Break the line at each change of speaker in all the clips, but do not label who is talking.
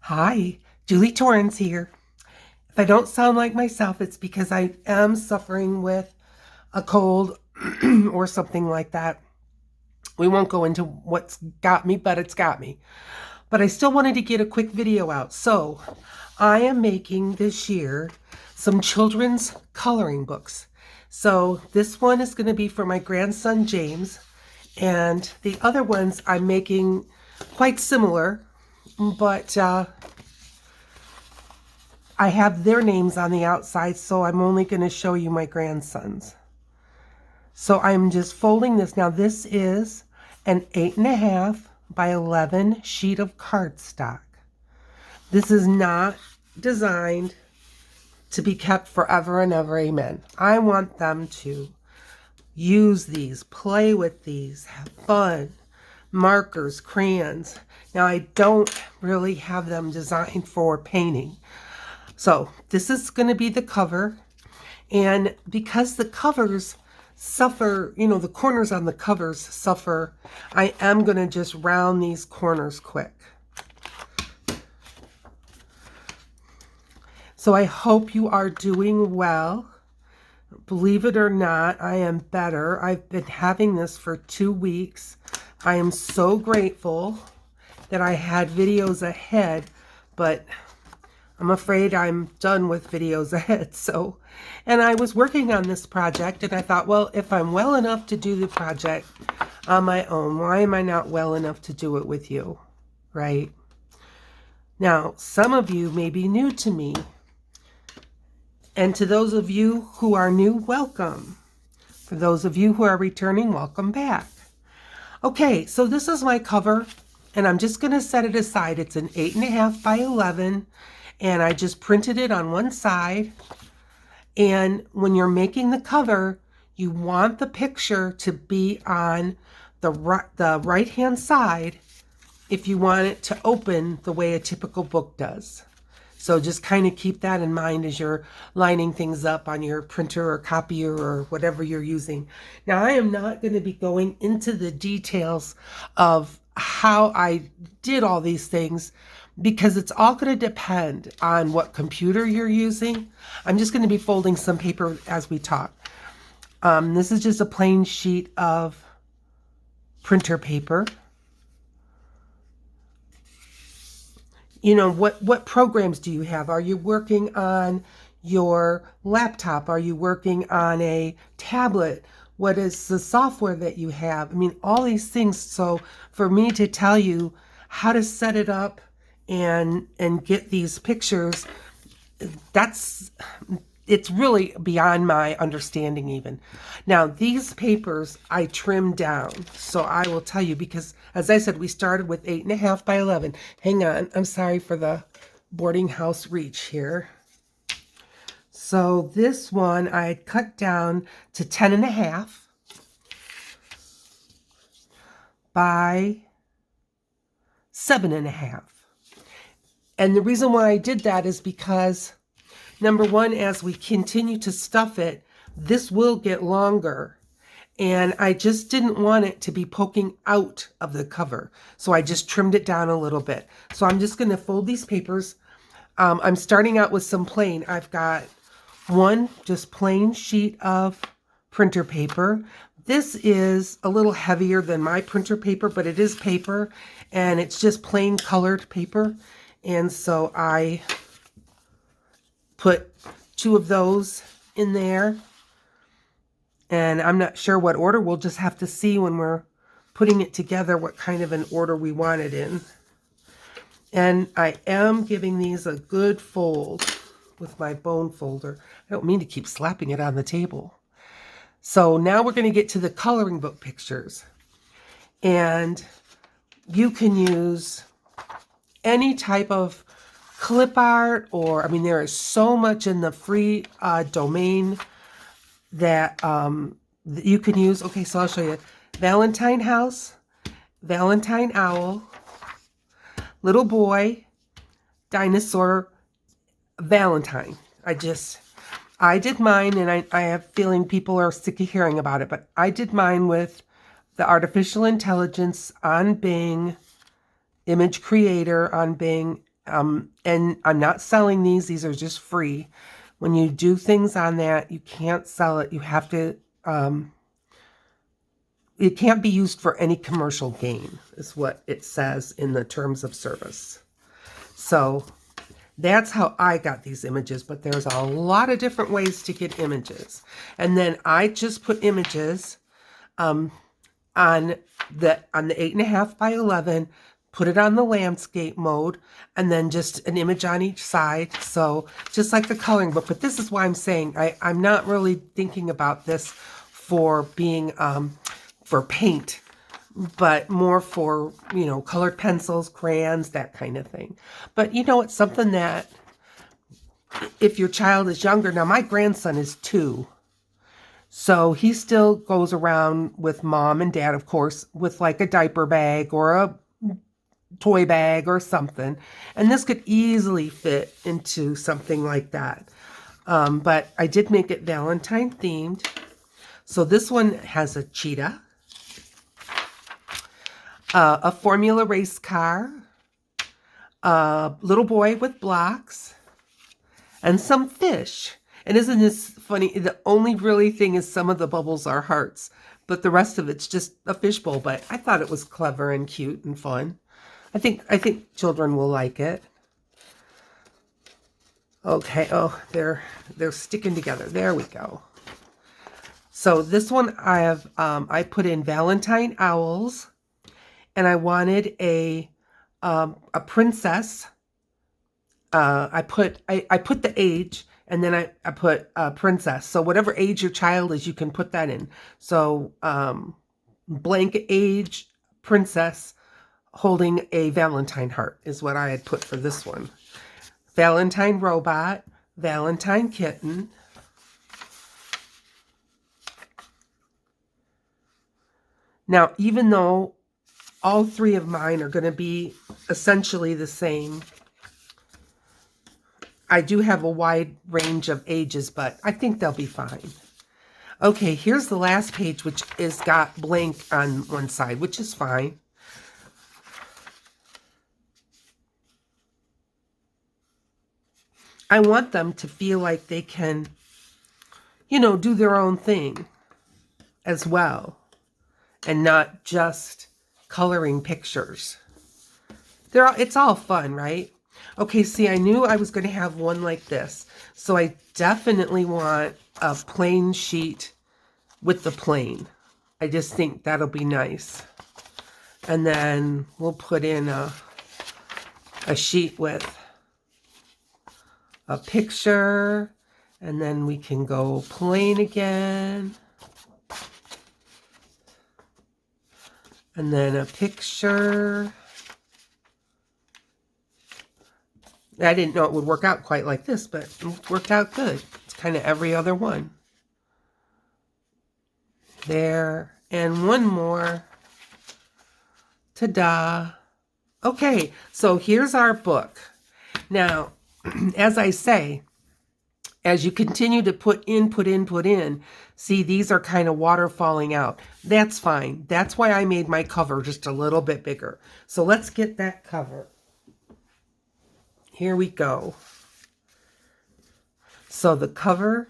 Hi, Julie Torrance here. If I don't sound like myself, it's because I am suffering with a cold or something like that. We won't go into what's got me, but it's got me. But I still wanted to get a quick video out. So I am making this year some children's coloring books. So this one is going to be for my grandson, James. And the other ones I'm making quite similar, but I have their names on the outside, so I'm only going to show you my grandsons. So I'm just folding this. Now this is an 8.5 by 11 sheet of cardstock. This is not designed to be kept forever and ever, amen. I want them to use these, play with these, have fun. Markers, crayons. Now I don't really have them designed for painting. So this is going to be the cover, and because the covers suffer, the corners on the covers suffer, I am going to just round these corners quick. So I hope you are doing well. Believe it or not, I am better. I've been having this for 2 weeks. I am so grateful that I had videos ahead, but I'm afraid I'm done with videos ahead. And I was working on this project, and I thought, well, if I'm well enough to do the project on my own, why am I not well enough to do it with you, right? Now, some of you may be new to me, and to those of you who are new, welcome. For those of you who are returning, welcome back. Okay, so this is my cover, and I'm just going to set it aside. It's an 8.5 by 11. And I just printed it on one side. And when you're making the cover, you want the picture to be on the right-hand side if you want it to open the way a typical book does. So just kind of keep that in mind as you're lining things up on your printer or copier or whatever you're using. Now, I am not going to be going into the details of how I did all these things, because it's all going to depend on what computer you're using. I'm just going to be folding some paper as we talk. This is just a plain sheet of printer paper. What programs do you have? Are you working on your laptop? Are you working on a tablet? What is the software that you have? I mean, all these things. So for me to tell you how to set it up and get these pictures, it's really beyond my understanding even. Now, these papers I trimmed down, so I will tell you, because as I said, we started with 8.5 by 11. Hang on, I'm sorry for the boarding house reach here. So this one I had cut down to 10.5 by 7.5. And the reason why I did that is because, number one, as we continue to stuff it, this will get longer. And I just didn't want it to be poking out of the cover. So I just trimmed it down a little bit. So I'm just going to fold these papers. I'm starting out with some plain. I've got one just plain sheet of printer paper. This is a little heavier than my printer paper, but it is paper, and it's just plain colored paper. And so I put 2 of those in there. And I'm not sure what order. We'll just have to see when we're putting it together what kind of an order we want it in. And I am giving these a good fold with my bone folder. I don't mean to keep slapping it on the table. So now we're going to get to the coloring book pictures. And you can use any type of clip art, or, I mean, there is so much in the free domain that you can use. Okay, so I'll show you. Valentine house, Valentine owl, little boy, dinosaur, Valentine. I did mine, and I have a feeling people are sick of hearing about it, but I did mine with the artificial intelligence on Bing, image creator on Bing, And I'm not selling these. These are just free. When you do things on that, you can't sell it. You have to, it can't be used for any commercial gain, is what it says in the terms of service. So that's how I got these images, but there's a lot of different ways to get images. And then I just put images on the 8.5 by 11, put it on the landscape mode, and then just an image on each side. So just like the coloring book, but this is why I'm saying I'm not really thinking about this for being for paint, but more for, you know, colored pencils, crayons, that kind of thing. But, you know, it's something that if your child is younger, now my grandson is 2, so he still goes around with mom and dad, of course, with like a diaper bag or a toy bag or something. And this could easily fit into something like that. But I did make it Valentine themed. So this one has a cheetah, a Formula race car, a little boy with blocks, and some fish. And isn't this funny? The only really thing is some of the bubbles are hearts, but the rest of it's just a fishbowl. But I thought it was clever and cute and fun. I think children will like it. Okay, oh, they're sticking together. There we go. So this one I have I put in Valentine owls, and I wanted a princess. I put the age, and then I put princess. So whatever age your child is, you can put that in. So blank age princess holding a Valentine heart is what I had put for this one. Valentine robot, Valentine kitten. Now, even though all 3 of mine are going to be essentially the same, I do have a wide range of ages, but I think they'll be fine. Okay, here's the last page, which is got blank on one side, which is fine. I want them to feel like they can, you know, do their own thing as well, and not just coloring pictures. It's all fun, right? Okay, see, I knew I was going to have one like this, so I definitely want a plain sheet with the plane. I just think that'll be nice. And then we'll put in a sheet with a picture, and then we can go plain again. And then a picture. I didn't know it would work out quite like this, but it worked out good. It's kind of every other one. There. And one more. Ta-da. Okay, so here's our book. Now, as I say, as you continue to put in, see, these are kind of water falling out. That's fine. That's why I made my cover just a little bit bigger. So let's get that cover. Here we go. So the cover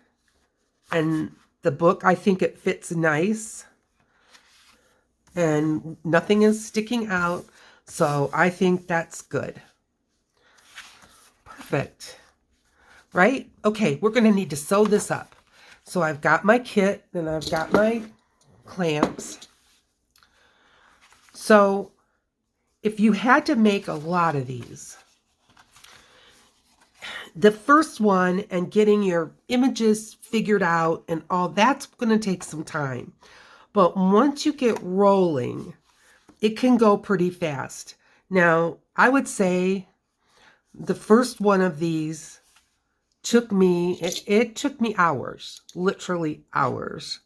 and the book, I think it fits nice. And nothing is sticking out. So I think that's good. Perfect. Right? Okay, we're going to need to sew this up. So I've got my kit and I've got my clamps. So if you had to make a lot of these, the first one and getting your images figured out and all, that's going to take some time. But once you get rolling, it can go pretty fast. Now, I would say the first one of these took me, it took me hours, literally hours.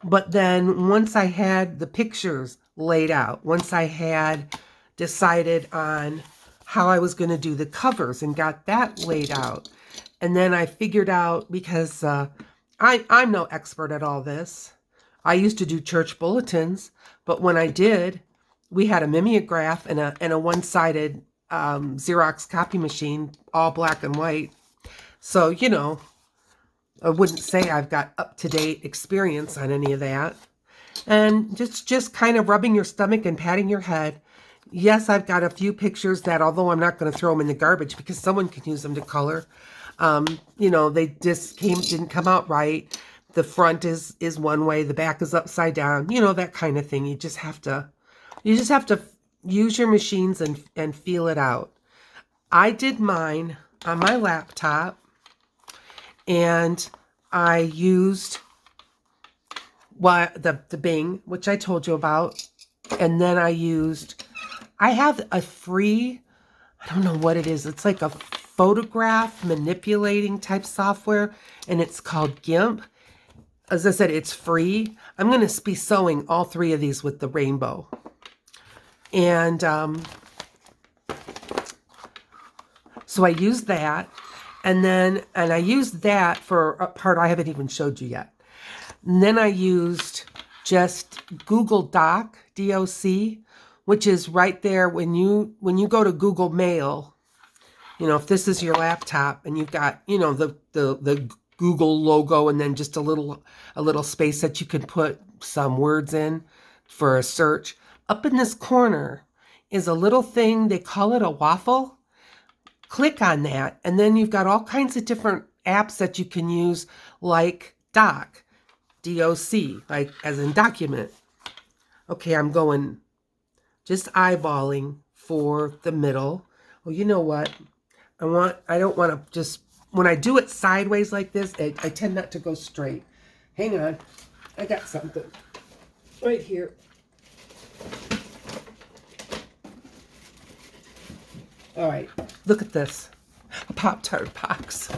But then once I had the pictures laid out, once I had decided on how I was going to do the covers and got that laid out, and then I figured out, because I'm no expert at all this. I used to do church bulletins, but when I did, we had a mimeograph and a one-sided Xerox copy machine, all black and white. So, you know, I wouldn't say I've got up-to-date experience on any of that. And just kind of rubbing your stomach and patting your head. Yes, I've got a few pictures that, although I'm not going to throw them in the garbage because someone can use them to color. You know, they just didn't come out right. The front is one way, the back is upside down. You know, that kind of thing. You just have to use your machines and feel it out. I did mine on my laptop, and I used the Bing, which I told you about, and then I have a free, I don't know what it is. It's like a photograph manipulating type software, and it's called GIMP. As I said, it's free. I'm going to be sewing all three of these with the rainbow. And so I used that, and I used that for a part I haven't even showed you yet. And then I used just Google Doc, D-O-C, which is right there when you go to Google Mail. You know, if this is your laptop and you've got, you know, the Google logo and then just a little space that you can put some words in for a search. Up in this corner is a little thing, they call it a waffle. Click on that, and then you've got all kinds of different apps that you can use, like Doc, D-O-C, like as in document. Okay, I'm going just eyeballing for the middle. Well, you know what? I don't want to just, when I do it sideways like this, I tend not to go straight. Hang on. I got something right here. All right, look at this. A Pop-Tart box.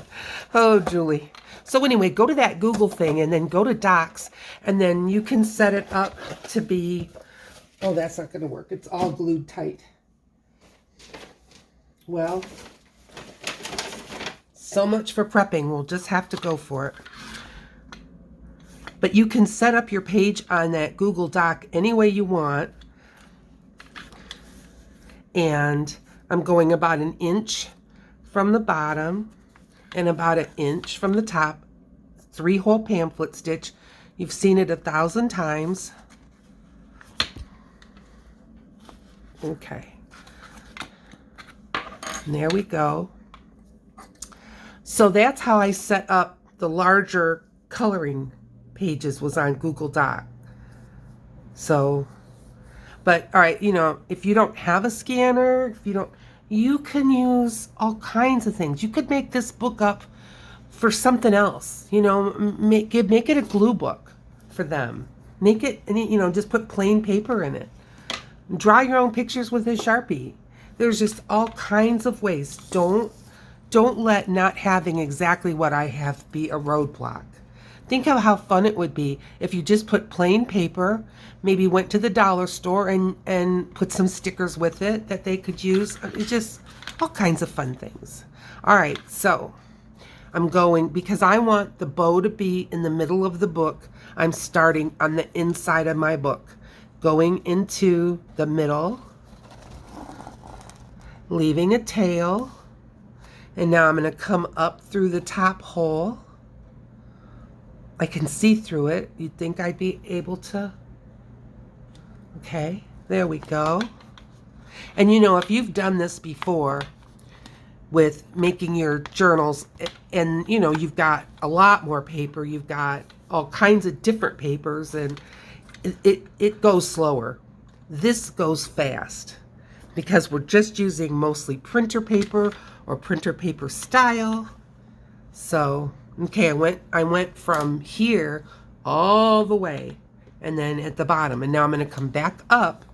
Oh, Julie. So anyway, go to that Google thing and then go to Docs, and then you can set it up to be, oh, that's not going to work. It's all glued tight. Well, so much for prepping. We'll just have to go for it. But you can set up your page on that Google Doc any way you want. And I'm going about 1 inch from the bottom and about 1 inch from the top. 3-hole pamphlet stitch. You've seen it 1,000 times. Okay. And there we go. So that's how I set up the larger coloring pages, was on Google Doc. So, but all right, you know, if you don't have a scanner, you can use all kinds of things. You could make this book up for something else, you know, make it a glue book for them. Make it, you know, just put plain paper in it. Draw your own pictures with a Sharpie. There's just all kinds of ways. Don't let not having exactly what I have be a roadblock. Think of how fun it would be if you just put plain paper, maybe went to the dollar store and put some stickers with it that they could use. It's just all kinds of fun things. All right, so I'm going, because I want the bow to be in the middle of the book, I'm starting on the inside of my book, going into the middle, leaving a tail, and now I'm going to come up through the top hole. I can see through it. You'd think I'd be able to. Okay, there we go. And you know, if you've done this before with making your journals, and you know, you've got a lot more paper, you've got all kinds of different papers, and it goes slower. This goes fast because we're just using mostly printer paper or printer paper style. So okay, I went from here all the way and then at the bottom, and now I'm going to come back up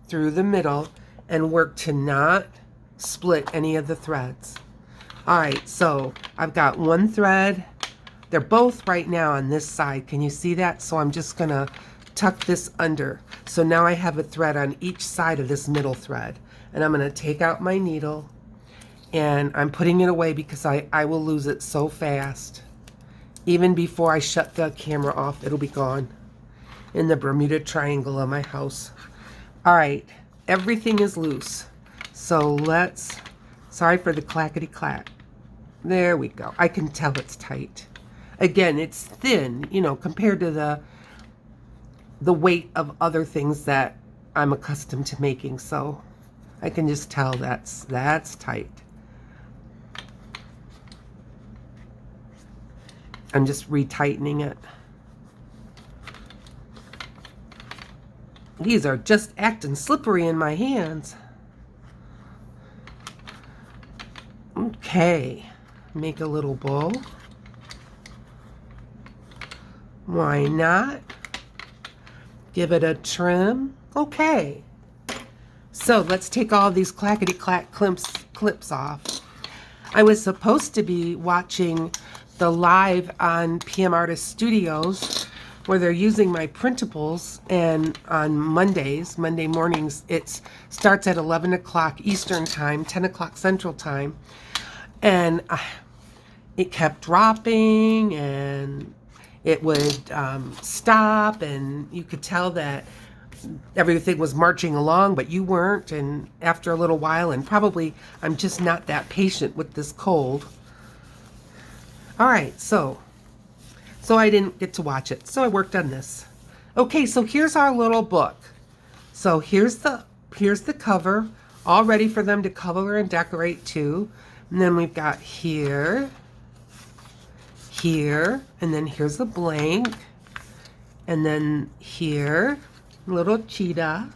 through the middle and work to not split any of the threads. All right, so I've got one thread. They're both right now on this side. Can you see that? So I'm just going to tuck this under. So now I have a thread on each side of this middle thread, and I'm going to take out my needle, and I'm putting it away because I will lose it so fast. Even before I shut the camera off, it'll be gone in the Bermuda Triangle of my house. All right, everything is loose. So let's, sorry for the clackety clack. There we go. I can tell it's tight. Again, it's thin, you know, compared to the weight of other things that I'm accustomed to making. So I can just tell that's tight. I'm just retightening it. These are just acting slippery in my hands. Okay, make a little bow. Why not? Give it a trim. Okay. So let's take all these clackety-clack clips off. I was supposed to be watching the live on PM Artist Studios where they're using my printables, and on Monday mornings, it starts at 11 o'clock Eastern Time, 10 o'clock Central Time, and it kept dropping, and it would stop, and you could tell that everything was marching along, but you weren't, and after a little while, and probably I'm just not that patient with this cold. All right, so I didn't get to watch it, so I worked on this. Okay, so here's our little book. So here's the cover, all ready for them to color and decorate too. And then we've got here, and then here's the blank, and then here, little cheetah,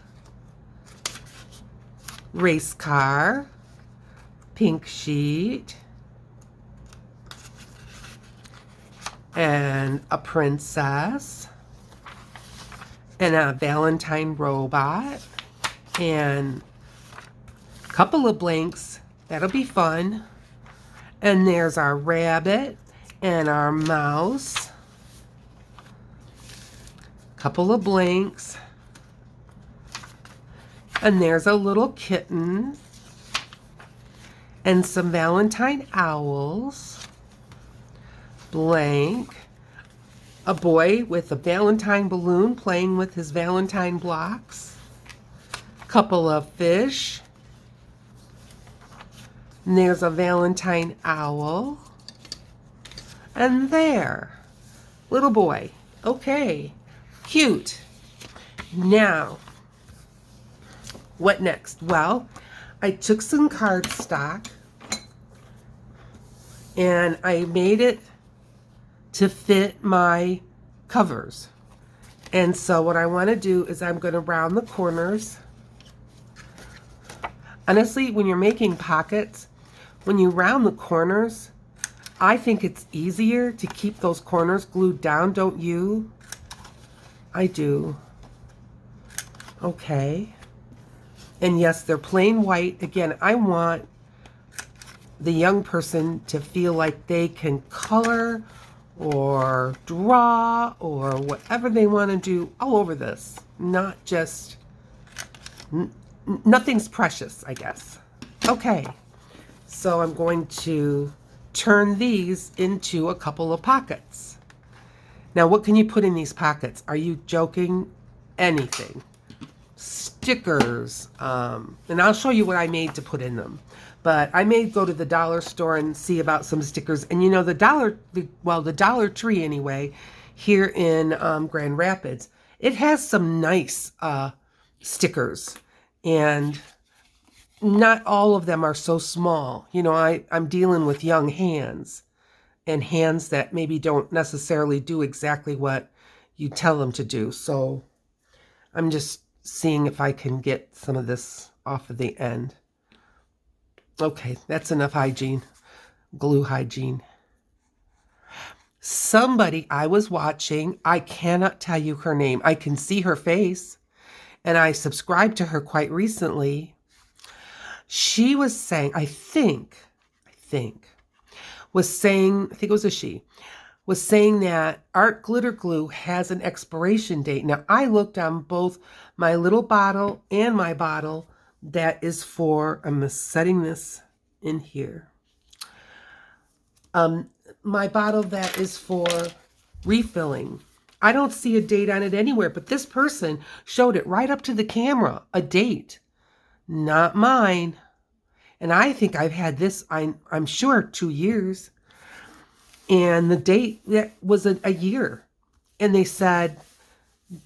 race car, pink sheet, and a princess, and a Valentine robot, and a couple of blanks. That'll be fun. And there's our rabbit and our mouse. Couple of blanks. And there's a little kitten. And some Valentine owls. Blank. A boy with a Valentine balloon playing with his Valentine blocks. Couple of fish. And there's a Valentine owl. And there. Little boy. Okay. Cute. Now, what next? Well, I took some cardstock and I made it to fit my covers. And so what I want to do is I'm going to round the corners. Honestly, when you're making pockets, when you round the corners, I think it's easier to keep those corners glued down, don't you? I do. Okay. And yes, they're plain white. Again, I want the young person to feel like they can color or draw or whatever they want to do all over this. Not just, nothing's precious, I guess. Okay, so I'm going to turn these into a couple of pockets. Now, what can you put in these pockets? Are you joking? Anything. Stickers. And I'll show you what I made to put in them. But I may go to the dollar store and see about some stickers. And you know, the Dollar Tree anyway, here in Grand Rapids, it has some nice stickers. And not all of them are so small. You know, I'm dealing with young hands. And hands that maybe don't necessarily do exactly what you tell them to do. So I'm just seeing if I can get some of this off of the end. Okay, that's enough hygiene, glue hygiene. Somebody I was watching, I cannot tell you her name. I can see her face, and I subscribed to her quite recently. She was saying, I think it was a she, was saying that art glitter glue has an expiration date. Now, I looked on both my little bottle and my bottle that is for, I'm setting this in here. My bottle that is for refilling. I don't see a date on it anywhere, but this person showed it right up to the camera, a date. Not mine. And I think I've had this, I'm sure, 2 years. And the date that was a year. And they said,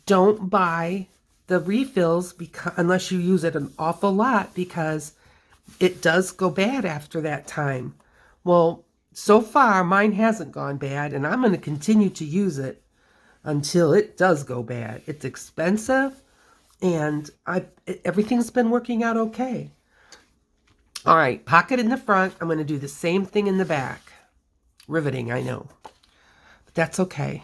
don't buy the refills unless you use it an awful lot, because it does go bad after that time. Well, so far mine hasn't gone bad, and I'm going to continue to use it until it does go bad. It's expensive, and everything's been working out okay. All right, pocket in the front. I'm going to do the same thing in the back. Riveting, I know, but that's okay.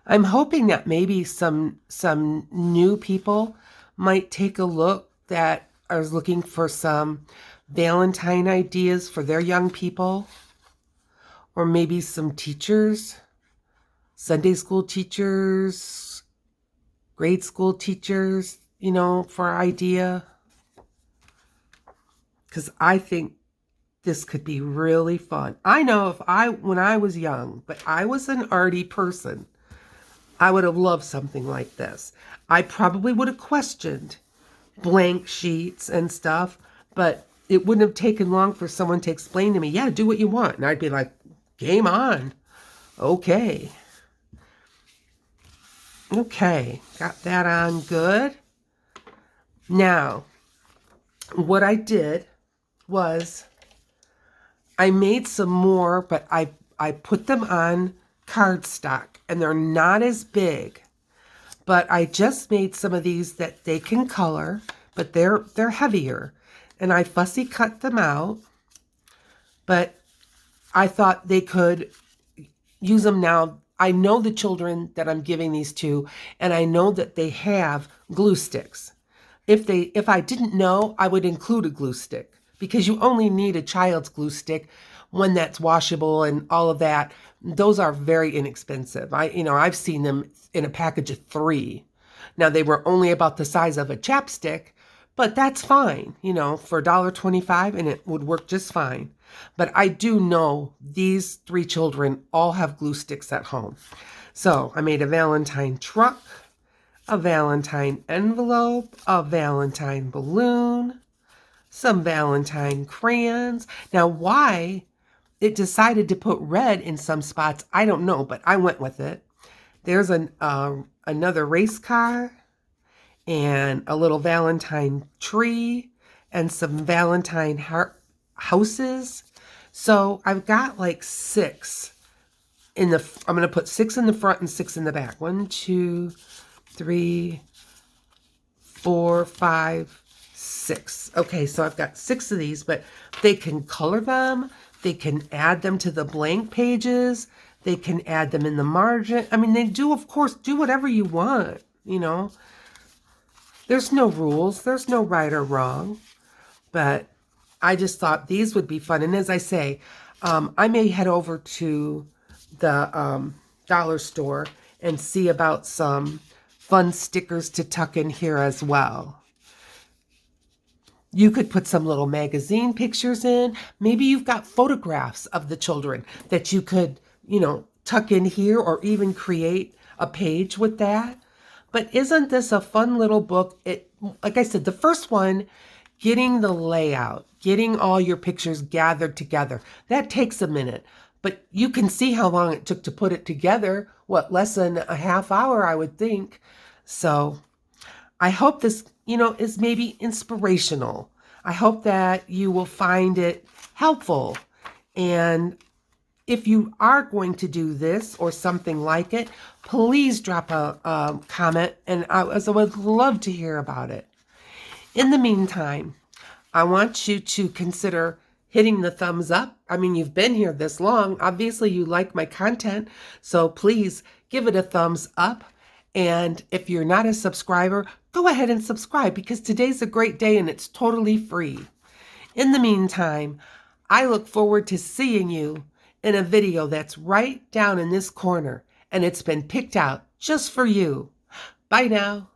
I'm hoping that maybe some new people might take a look that are looking for some Valentine ideas for their young people, or maybe some teachers, Sunday school teachers, grade school teachers, you know, for idea. Because I think this could be really fun. I know when I was young, but I was an arty person, I would have loved something like this. I probably would have questioned blank sheets and stuff, but it wouldn't have taken long for someone to explain to me, yeah, do what you want. And I'd be like, game on. Okay. Okay, got that on good. Now, what I did was I made some more, but I put them on cardstock, and they're not as big. But I just made some of these that they can color, but they're heavier. And I fussy cut them out, but I thought they could use them now. I know the children that I'm giving these to, and I know that they have glue sticks. If I didn't know, I would include a glue stick, because you only need a child's glue stick, one that's washable and all of that. Those are very inexpensive. I've seen them in a package of 3. Now, they were only about the size of a chapstick, but that's fine, for $1.25, and it would work just fine. But I do know these 3 children all have glue sticks at home. So I made a Valentine truck, a Valentine envelope, a Valentine balloon, some Valentine crayons. Now, why it decided to put red in some spots, I don't know, but I went with it. There's another race car, and a little Valentine tree, and some Valentine houses. So I've got like 6 I'm going to put 6 in the front and 6 in the back. 1, 2, 3, 4, 5, 6. Okay, so I've got 6 of these, but they can color them. They can add them to the blank pages. They can add them in the margin. I mean, they do, of course, do whatever you want, There's no rules. There's no right or wrong. But I just thought these would be fun. And as I say, I may head over to the dollar store and see about some fun stickers to tuck in here as well. You could put some little magazine pictures in. Maybe you've got photographs of the children that you could, tuck in here, or even create a page with that. But isn't this a fun little book? Like I said, the first one, getting the layout, getting all your pictures gathered together, that takes a minute. But you can see how long it took to put it together. Less than a half hour, I would think. So I hope this, is maybe inspirational. I hope that you will find it helpful. And if you are going to do this or something like it, please drop a comment, and I would love to hear about it. In the meantime, I want you to consider hitting the thumbs up. I mean, you've been here this long. Obviously, you like my content, so please give it a thumbs up. And if you're not a subscriber, go ahead and subscribe, because today's a great day and it's totally free. In the meantime, I look forward to seeing you in a video that's right down in this corner, and it's been picked out just for you. Bye now.